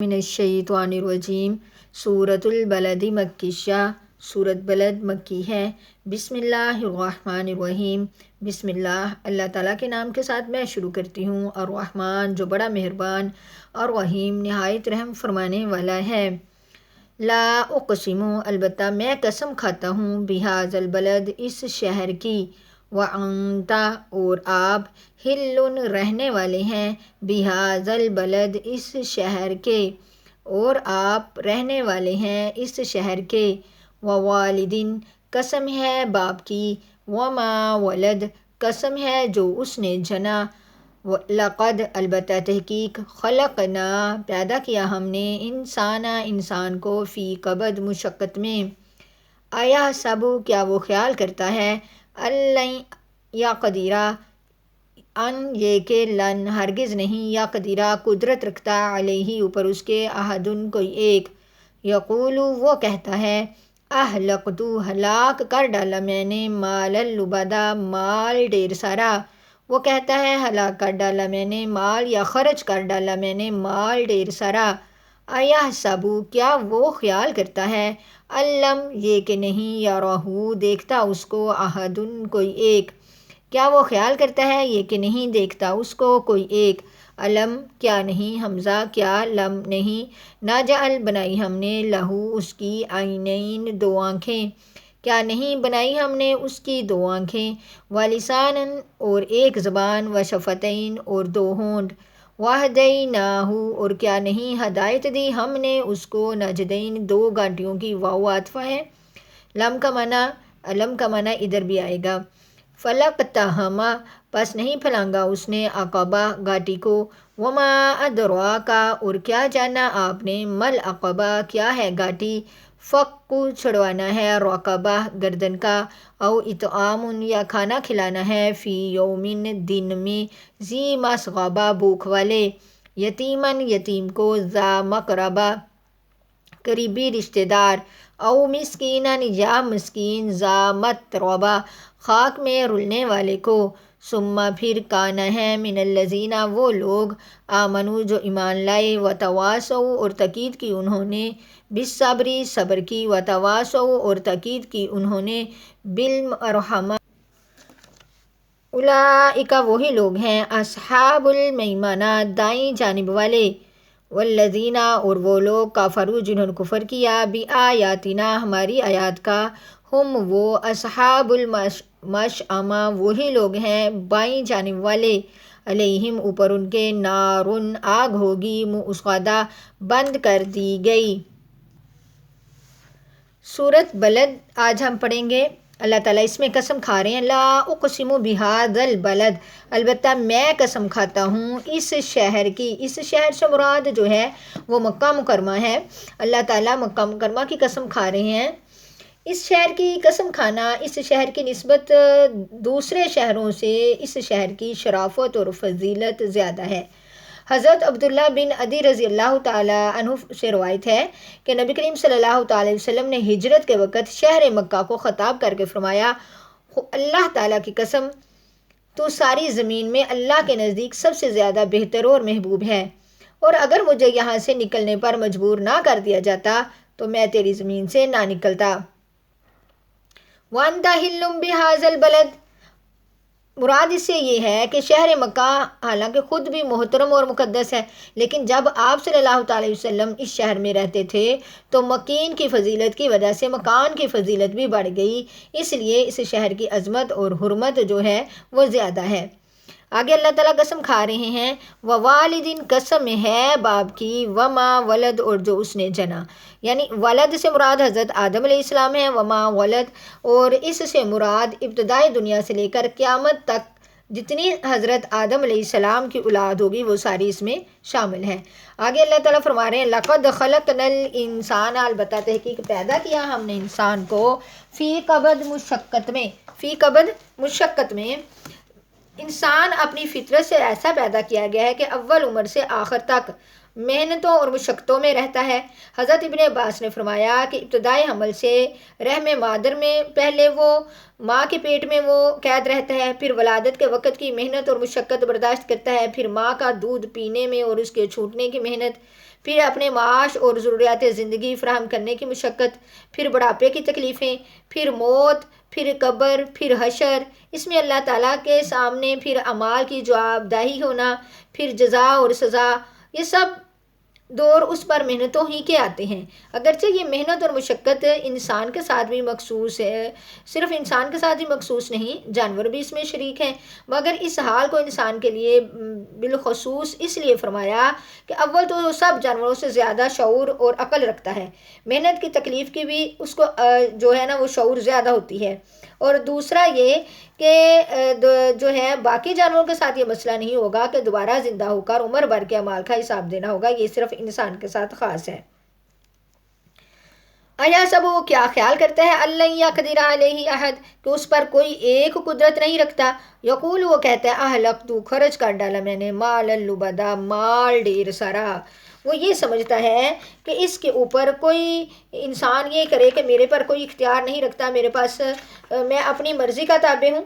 من الشیطان الرجیم۔ سورۃ البلد مکیہ، سورۃ بلد مکی ہے۔ بسم اللہ الرحمن الرحیم۔ بسم اللہ، اللہ تعالیٰ کے نام کے ساتھ میں شروع کرتی ہوں۔ الرحمن جو بڑا مہربان، اور رحیم نہایت رحم فرمانے والا ہے۔ لا اقسم البتہ میں قسم کھاتا ہوں، بہذا البلد اس شہر کی، وانت اور آپ، حل رہنے والے ہیں، بہذا البلد اس شہر کے، اور آپ رہنے والے ہیں اس شہر کے، ووالدین قسم ہے باپ کی، وما ولد قسم ہے جو اس نے جنا، لقد البتہ تحقیق، خلقنا پیدا کیا ہم نے، انسان کو، فی کبد مشقت میں، آیا سب کیا وہ خیال کرتا ہے، اللہ یا قدیرہ ان یہ کہ لن ہرگز نہیں، یا قدیرہ قدرت رکھتا، علیہ اوپر اس کے، احدن کوئی ایک، یقول وہ کہتا ہے، اہلکتو ہلاک کر ڈالا میں نے، مال لبدا مال ڈھیر سارا، وہ کہتا ہے ہلاک کر ڈالا میں نے مال، یا خرچ کر ڈالا میں نے مال ڈھیر سارا، آیا سبو کیا وہ خیال کرتا ہے، علم یہ کہ نہیں، یا رہو دیکھتا اس کو، احدن کوئی ایک، کیا وہ خیال کرتا ہے یہ کہ نہیں دیکھتا اس کو کوئی ایک، علم کیا نہیں، حمزہ کیا لم نہیں، ناجعل بنائی ہم نے، لہو اس کی، عینین دو آنکھیں، کیا نہیں بنائی ہم نے اس کی دو آنکھیں، ولسانن اور ایک زبان، وشفتین اور دو ہونٹ، وہدیناہ اور کیا نہیں ہدایت دی ہم نے اس کو، نجدین دو گانٹیوں کی، واو عاطفہ ہے، لم کا معنی ادھر بھی آئے گا، فلاقتحم پس نہیں پھلانگا اس نے، عقبہ گھاٹی کو، وما ادراک اور کیا جانا آپ نے، مل عقبہ کیا ہے گھاٹی، فک چھڑوانا ہے، رقبہ گردن کا، او اطعام یا کھانا کھلانا ہے، فی یومن دن میں، ذی مسغبہ بھوک والے، یتیمن یتیم کو، ذا مقربہ قریبی رشتہ دار، او مسکینن یا مسکین، ذا متربہ خاک میں رلنے والے کو، ثم پھر کانا ہے، من الذین وہ لوگ، آمنو جو ایمان لائے، وتواصوا اور تاکید کی انہوں نے، بالصبر صبر کی، وتواصوا اور تاکید کی انہوں نے، بالمرحمہ اولئک وہی لوگ ہیں، اصحاب المیمنہ دائیں جانب والے، والذین اور وہ لوگ، کفروا جنہوں نے کفر کیا، بآیاتنا ہماری آیات کا، ہم وہ، اصحاب المشأمہ وہی لوگ ہیں بائیں جانب والے، علیہم اوپر ان کے، نارن آگ ہوگی، مؤصدہ بند کر دی گئی۔ سورۃ بلد آج ہم پڑھیں گے۔ اللہ تعالیٰ اس میں قسم کھا رہے ہیں، لا اقسم بہذا البلد البتہ میں قسم کھاتا ہوں اس شہر کی، اس شہر سے مراد جو ہے وہ مکہ مکرمہ ہے، اللہ تعالیٰ مکہ مکرمہ کی قسم کھا رہے ہیں۔ اس شہر کی قسم کھانا، اس شہر کی نسبت دوسرے شہروں سے اس شہر کی شرافت اور فضیلت زیادہ ہے۔ حضرت عبداللہ بن عدی رضی اللہ تعالیٰ عنہ سے روایت ہے کہ نبی کریم صلی اللہ تعالیٰ علیہ وسلم نے ہجرت کے وقت شہر مکہ کو خطاب کر کے فرمایا، اللہ تعالیٰ کی قسم تو ساری زمین میں اللہ کے نزدیک سب سے زیادہ بہتر اور محبوب ہے، اور اگر مجھے یہاں سے نکلنے پر مجبور نہ کر دیا جاتا تو میں تیری زمین سے نہ نکلتا۔ وَأَنْتَ حِلٌّ بِهَذَا الْبَلَدِ مراد اس سے یہ ہے کہ شہر مکہ حالانکہ خود بھی محترم اور مقدس ہے، لیکن جب آپ صلی اللہ تعالیٰ وسلم اس شہر میں رہتے تھے تو مکین کی فضیلت کی وجہ سے مکان کی فضیلت بھی بڑھ گئی، اس لیے اس شہر کی عظمت اور حرمت جو ہے وہ زیادہ ہے۔ آگے اللہ تعالیٰ قسم کھا رہے ہیں، ووالدین قسم ہے باپ کی، وما ولد اور جو اس نے جنا، یعنی ولد سے مراد حضرت آدم علیہ السلام ہے، وما ولد اور اس سے مراد ابتدائی دنیا سے لے کر قیامت تک جتنی حضرت آدم علیہ السلام کی اولاد ہوگی وہ ساری اس میں شامل ہے۔ آگے اللہ تعالیٰ فرما رہے ہیں، لقد خلقنا الانسان البتہ تحقیق پیدا کیا ہم نے انسان کو، فی کبد مشقت میں، فی کبد مشقت میں، انسان اپنی فطرت سے ایسا پیدا کیا گیا ہے کہ اول عمر سے آخر تک محنتوں اور مشقتوں میں رہتا ہے۔ حضرت ابن عباس نے فرمایا کہ ابتدائی حمل سے رحم مادر میں پہلے وہ ماں کے پیٹ میں وہ قید رہتا ہے، پھر ولادت کے وقت کی محنت اور مشقت برداشت کرتا ہے، پھر ماں کا دودھ پینے میں اور اس کے چھوٹنے کی محنت، پھر اپنے معاش اور ضروریات زندگی فراہم کرنے کی مشقت، پھر بڑھاپے کی تکلیفیں، پھر موت، پھر قبر، پھر حشر، اس میں اللہ تعالیٰ کے سامنے پھر اعمال کی جواب دہی ہونا، پھر جزا اور سزا، یہ سب دور اس پر محنتوں ہی کے آتے ہیں۔ اگرچہ یہ محنت اور مشقت انسان کے ساتھ بھی مخصوص ہے، صرف انسان کے ساتھ ہی مخصوص نہیں، جانور بھی اس میں شریک ہیں، مگر اس حال کو انسان کے لیے بالخصوص اس لیے فرمایا کہ اول تو وہ سب جانوروں سے زیادہ شعور اور عقل رکھتا ہے، محنت کی تکلیف کی بھی اس کو جو ہے نا وہ شعور زیادہ ہوتی ہے، اور دوسرا یہ کہ جو ہے باقی جانوروں کے ساتھ یہ مسئلہ نہیں ہوگا کہ دوبارہ زندہ ہو کر عمر بھر کے اعمال کا حساب دینا ہوگا، یہ صرف انسان کے ساتھ خاص ہے۔ آیا سب وہ کیا خیال کرتا ہے اللہ یقدر علیہ احد کہ اس پر کوئی ایک قدرت نہیں رکھتا، یقول وہ کہتا ہے اہلکت خرچ کر ڈالا میں نے مال لبدا مال ڈھیر سارا، وہ یہ سمجھتا ہے کہ اس کے اوپر کوئی انسان یہ کرے کہ میرے پر کوئی اختیار نہیں رکھتا، میرے پاس میں اپنی مرضی کا تابع ہوں،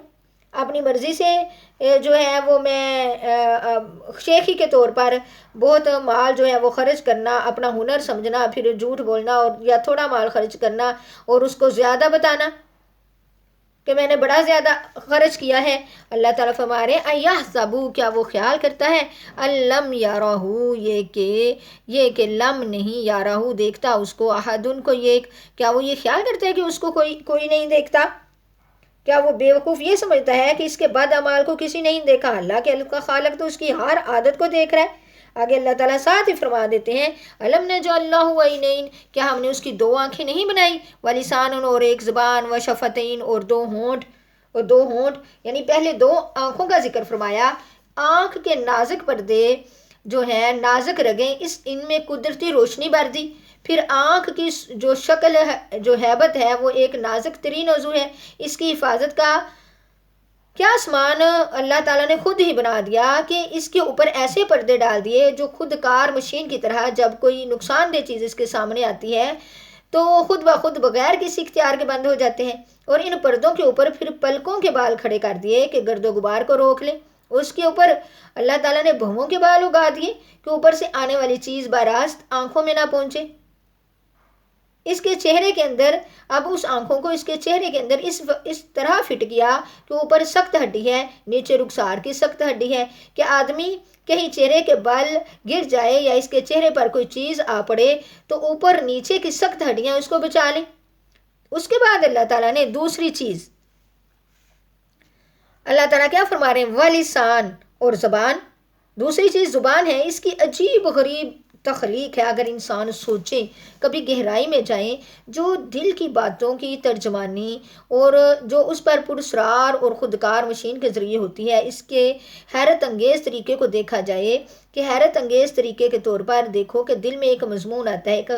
اپنی مرضی سے جو ہے وہ میں شیخی کے طور پر بہت مال جو ہے وہ خرچ کرنا، اپنا ہنر سمجھنا، پھر جھوٹ بولنا اور یا تھوڑا مال خرچ کرنا اور اس کو زیادہ بتانا کہ میں نے بڑا زیادہ خرچ کیا ہے۔ اللہ تعالیٰ فرما رہے ہیں ایحسبو کیا وہ خیال کرتا ہے الم یارہ یہ کہ لم نہیں یارہ دیکھتا اس کو احدن کو، یہ کیا وہ یہ خیال کرتا ہے کہ اس کو کوئی نہیں دیکھتا؟ کیا وہ بیوقوف یہ سمجھتا ہے کہ اس کے بد اعمال کو کسی نہیں دیکھا؟ اللہ کے کا خالق تو اس کی ہر عادت کو دیکھ رہا ہے۔ آگے اللہ تعالیٰ ساتھ ہی فرما دیتے ہیں علم نجعل لہ عینین کیا ہم نے اس کی دو آنکھیں نہیں بنائی، ولسان اور ایک زبان، وشفتین اور دو ہونٹ، یعنی پہلے دو آنکھوں کا ذکر فرمایا، آنکھ کے نازک پردے جو ہیں نازک رگیں ان میں قدرتی روشنی بھر دی، پھر آنکھ کی جو شکل جو ہیبت ہے وہ ایک نازک ترین عضو ہے، اس کی حفاظت کا کیا سامان اللہ تعالیٰ نے خود ہی بنا دیا کہ اس کے اوپر ایسے پردے ڈال دیے جو خود کار مشین کی طرح جب کوئی نقصان دہ چیز اس کے سامنے آتی ہے تو خود بخود بغیر کسی اختیار کے بند ہو جاتے ہیں، اور ان پردوں کے اوپر پھر پلکوں کے بال کھڑے کر دیے کہ گرد و غبار کو روک لیں، اس کے اوپر اللہ تعالیٰ نے بھووں کے بال اگا دیے کہ اوپر سے آنے والی چیز براست آنکھوں میں نہ پہنچے، اس کے چہرے کے اندر اب اس آنکھوں کو اس کے چہرے کے اندر اس طرح فٹ کیا کہ اوپر سخت ہڈی ہے، نیچے رخسار کی سخت ہڈی ہے کہ آدمی کہیں چہرے کے بل گر جائے یا اس کے چہرے پر کوئی چیز آ پڑے تو اوپر نیچے کی سخت ہڈیاں اس کو بچا لیں۔ اس کے بعد اللہ تعالیٰ نے دوسری چیز اللہ تعالیٰ کیا فرما رہے ہیں وَلِسان اور زبان، دوسری چیز زبان ہے، اس کی عجیب غریب تخلیق ہے۔ اگر انسان سوچیں کبھی گہرائی میں جائیں، جو دل کی باتوں کی ترجمانی اور جو اس پر پراسرار اور خودکار مشین کے ذریعے ہوتی ہے، اس کے حیرت انگیز طریقے کو دیکھا جائے کہ حیرت انگیز طریقے کے طور پر دیکھو کہ دل میں ایک مضمون آتا ہے، ایک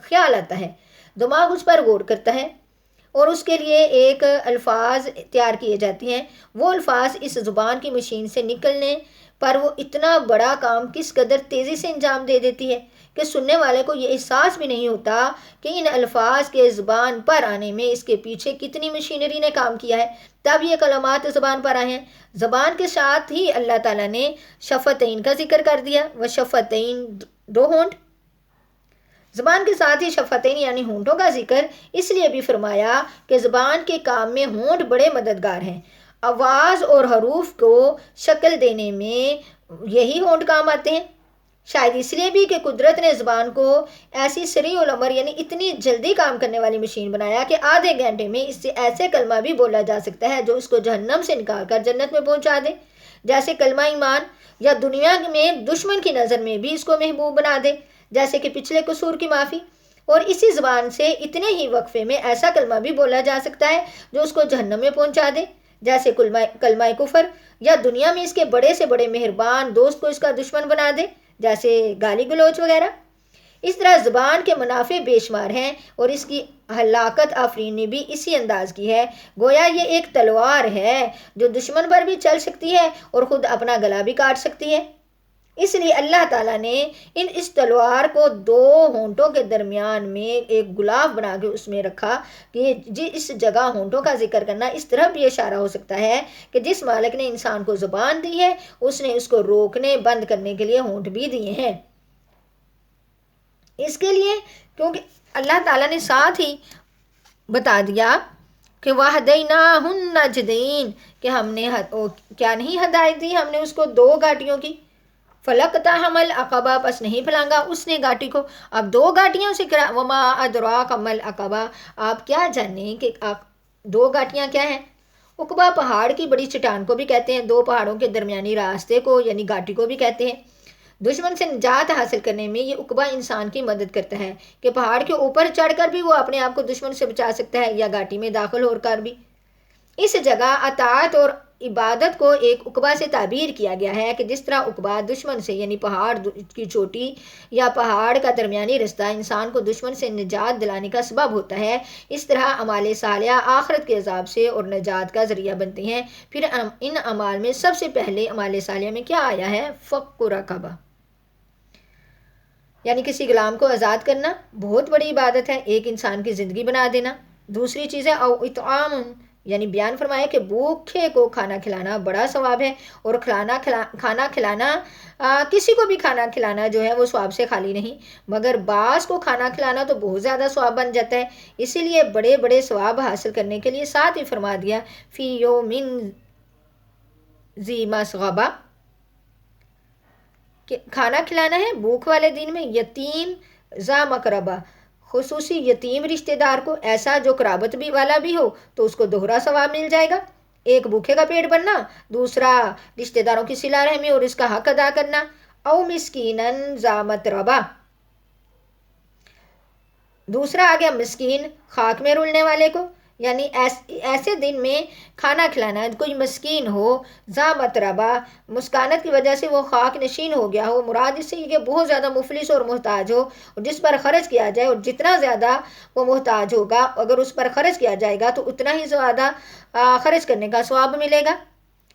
خیال آتا ہے، دماغ اس پر غور کرتا ہے اور اس کے لیے ایک الفاظ تیار کیے جاتے ہیں، وہ الفاظ اس زبان کی مشین سے نکلنے پر وہ اتنا بڑا کام کس قدر تیزی سے انجام دے دیتی ہے کہ سننے والے کو یہ احساس بھی نہیں ہوتا کہ ان الفاظ کے زبان پر آنے میں اس کے پیچھے کتنی مشینری نے کام کیا ہے، تب یہ کلمات زبان پر آئے ہیں۔ زبان کے ساتھ ہی اللہ تعالیٰ نے شفتین کا ذکر کر دیا، وہ شفتین دو ہونٹ، زبان کے ساتھ ہی شفتین یعنی ہونٹوں کا ذکر اس لیے بھی فرمایا کہ زبان کے کام میں ہونٹ بڑے مددگار ہیں، آواز اور حروف کو شکل دینے میں یہی ہونٹ کام آتے ہیں، شاید اس لیے بھی کہ قدرت نے زبان کو ایسی سریع العمر یعنی اتنی جلدی کام کرنے والی مشین بنایا کہ آدھے گھنٹے میں اس سے ایسے کلمہ بھی بولا جا سکتا ہے جو اس کو جہنم سے نکال کر جنت میں پہنچا دے، جیسے کلمہ ایمان، یا دنیا میں دشمن کی نظر میں بھی اس کو محبوب بنا دے، جیسے کہ پچھلے قصور کی معافی، اور اسی زبان سے اتنے ہی وقفے میں ایسا کلمہ بھی بولا جا سکتا ہے جو اس کو جہنم میں پہنچا دے، جیسے کلمہ کفر، یا دنیا میں اس کے بڑے سے بڑے مہربان دوست کو اس کا دشمن بنا دے، جیسے گالی گلوچ وغیرہ۔ اس طرح زبان کے منافع بے شمار ہیں اور اس کی ہلاکت آفرینی بھی اسی انداز کی ہے، گویا یہ ایک تلوار ہے جو دشمن پر بھی چل سکتی ہے اور خود اپنا گلا بھی کاٹ سکتی ہے۔ اس لیے اللہ تعالیٰ نے اس تلوار کو دو ہونٹوں کے درمیان میں ایک غلاف بنا کے اس میں رکھا کہ اس جگہ ہونٹوں کا ذکر کرنا اس طرح بھی اشارہ ہو سکتا ہے کہ جس مالک نے انسان کو زبان دی ہے اس نے اس کو روکنے بند کرنے کے لیے ہونٹ بھی دیے ہیں، اس کے لیے کیونکہ اللہ تعالیٰ نے ساتھ ہی بتا دیا کہ وَهَدَيْنَاهُ النَّجْدَيْنِ کہ ہم نے کیا نہیں ہدایت دی، ہم نے اس کو دو گھاٹیوں کی، فَلَقْتَحَمَ الْعَقَبَةَ پس نہیں پھلانگا اس نے گھاٹی کو۔ اب دو گھاٹیوں سے وَمَا أَدْرَاكَ مَا الْعَقَبَةُ آپ کیا جانیں کہ دو گھاٹیاں کیا ہیں؟ عقبہ پہاڑ کی بڑی چٹان کو بھی کہتے ہیں، دو پہاڑوں کے درمیانی راستے کو یعنی گھاٹی کو بھی کہتے ہیں۔ دشمن سے نجات حاصل کرنے میں یہ عقبہ انسان کی مدد کرتا ہے کہ پہاڑ کے اوپر چڑھ کر بھی وہ اپنے آپ کو دشمن سے بچا سکتا ہے یا گھاٹی میں داخل ہو کر بھی۔ اس جگہ اطاعت اور عبادت کو ایک عقبہ سے تعبیر کیا گیا ہے کہ جس طرح عقبہ دشمن سے یعنی پہاڑ کی چوٹی یا پہاڑ کا درمیانی رستہ انسان کو دشمن سے نجات دلانے کا سبب ہوتا ہے، اس طرح اعمال صالحہ آخرت کے عذاب سے اور نجات کا ذریعہ بنتے ہیں۔ پھر ان اعمال میں سب سے پہلے اعمال صالحہ میں کیا آیا ہے؟ فک رقبہ، یعنی کسی غلام کو آزاد کرنا بہت بڑی عبادت ہے، ایک انسان کی زندگی بنا دینا۔ دوسری چیز ہے او اطعام، یعنی بیان فرمایا کہ بھوکے کو کھانا کھلانا بڑا ثواب ہے، اور کھانا کھلانا کسی کو بھی کھانا کھلانا جو ہے وہ ثواب سے خالی نہیں، مگر بعض کو کھانا کھلانا تو بہت زیادہ ثواب بن جاتا ہے، اسی لیے بڑے بڑے ثواب حاصل کرنے کے لیے ساتھ ہی فرما دیا فی یومن ذی مسغبہ کہ کھانا کھلانا ہے بھوک والے دن میں، یتیم ذا مقربہ خصوصی یتیم رشتہ دار کو، ایسا جو قرابت بھی والا بھی ہو تو اس کو دوہرا ثواب مل جائے گا، ایک بھوکے کا پیٹ بھرنا، دوسرا رشتہ داروں کی صلہ رحمی اور اس کا حق ادا کرنا۔ او مسکینن ذا متربہ، دوسرا آ گیا مسکین خاک میں رلنے والے کو، یعنی ایسے دن میں کھانا کھلانا، کوئی مسکین ہو ذا متربہ مسکانت کی وجہ سے وہ خاک نشین ہو گیا ہو، مراد اس سے یہ کہ بہت زیادہ مفلس اور محتاج ہو، اور جس پر خرچ کیا جائے اور جتنا زیادہ وہ محتاج ہوگا اگر اس پر خرچ کیا جائے گا تو اتنا ہی زیادہ خرچ کرنے کا ثواب ملے گا۔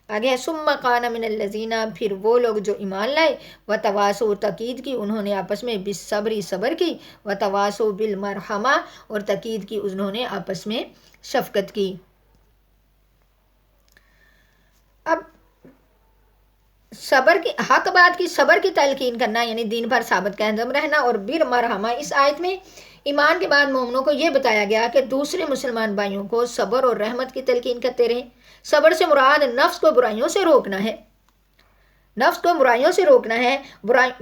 آگے ہے ثم کان من الذین، پھر وہ لوگ جو ایمان لائے، وتواصوا تاکید کی انہوں نے آپس میں بالصبر صبر کی، وتواصوا بالمرحمہ اور تاکید کی انہوں نے آپس میں شفقت کی۔ اب صبر کی حق بات کی صبر کی تلقین کرنا یعنی دین پر ثابت قدم رہنا، اور بالمرحمہ اس آیت میں ایمان کے بعد مومنوں کو یہ بتایا گیا کہ دوسرے مسلمان بھائیوں کو صبر اور رحمت کی تلقین کرتے رہیں۔ صبر سے مراد نفس کو برائیوں سے روکنا ہے، نفس کو برائیوں سے روکنا ہے،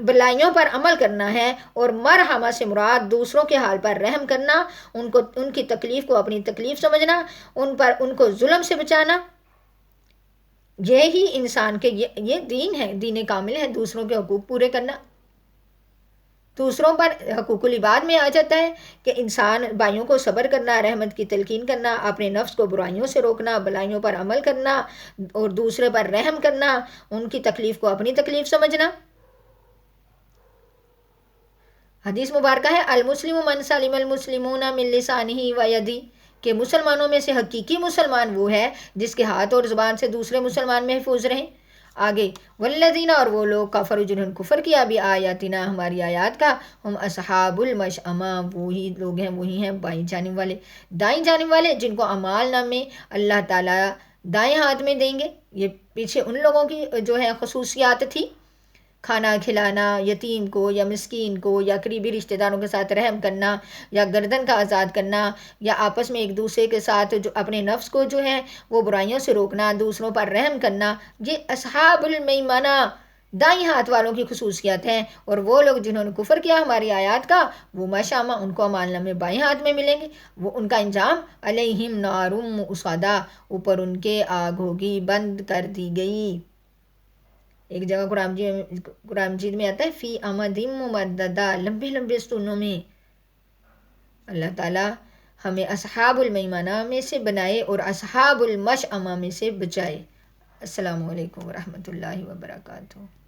بلائیوں پر عمل کرنا ہے، اور مرحمہ سے مراد دوسروں کے حال پر رحم کرنا، ان کی تکلیف کو اپنی تکلیف سمجھنا، ان کو ظلم سے بچانا۔ یہی انسان کے یہ دین ہے، دین کامل ہے، دوسروں کے حقوق پورے کرنا۔ دوسروں پر حقوق العباد میں آ جاتا ہے کہ انسان بھائیوں کو صبر کرنا، رحمت کی تلقین کرنا، اپنے نفس کو برائیوں سے روکنا، بلائیوں پر عمل کرنا، اور دوسرے پر رحم کرنا، ان کی تکلیف کو اپنی تکلیف سمجھنا۔ حدیث مبارکہ ہے المسلم من سلم المسلمون من لسانہ و یدہ کہ مسلمانوں میں سے حقیقی مسلمان وہ ہے جس کے ہاتھ اور زبان سے دوسرے مسلمان محفوظ رہیں۔ آگے والذین اور وہ لوگ کفروا جنہوں نے کفر کیا بھی آیاتنا ہماری آیات کا، ہم اصحاب المشأمہ وہی لوگ ہیں، وہی ہیں بائیں جانب والے، دائیں جانب والے جن کو اعمال نامے اللہ تعالیٰ دائیں ہاتھ میں دیں گے۔ یہ پیچھے ان لوگوں کی جو ہے خصوصیات تھی، کھانا کھلانا یتیم کو یا مسکین کو، یا قریبی رشتہ داروں کے ساتھ رحم کرنا، یا گردن کا آزاد کرنا، یا آپس میں ایک دوسرے کے ساتھ جو اپنے نفس کو جو ہے وہ برائیوں سے روکنا، دوسروں پر رحم کرنا، یہ اصحاب المیمنہ دائیں ہاتھ والوں کی خصوصیات ہیں۔ اور وہ لوگ جنہوں نے کفر کیا ہماری آیات کا، وہ مشامہ ان کو اعمال نامے بائیں ہاتھ میں ملیں گے، وہ ان کا انجام علیہم نار مؤصدہ اوپر ان کے آگ ہوگی بند کر دی گئی۔ ایک جگہ قرآن مجید میں آتا ہے فی امد ممددہ، لمبے لمبے ستونوں میں۔ اللہ تعالیٰ ہمیں اصحاب المیمنہ میں سے بنائے اور اصحاب المشأمہ میں سے بچائے۔ السلام علیکم ورحمۃ اللہ وبرکاتہ۔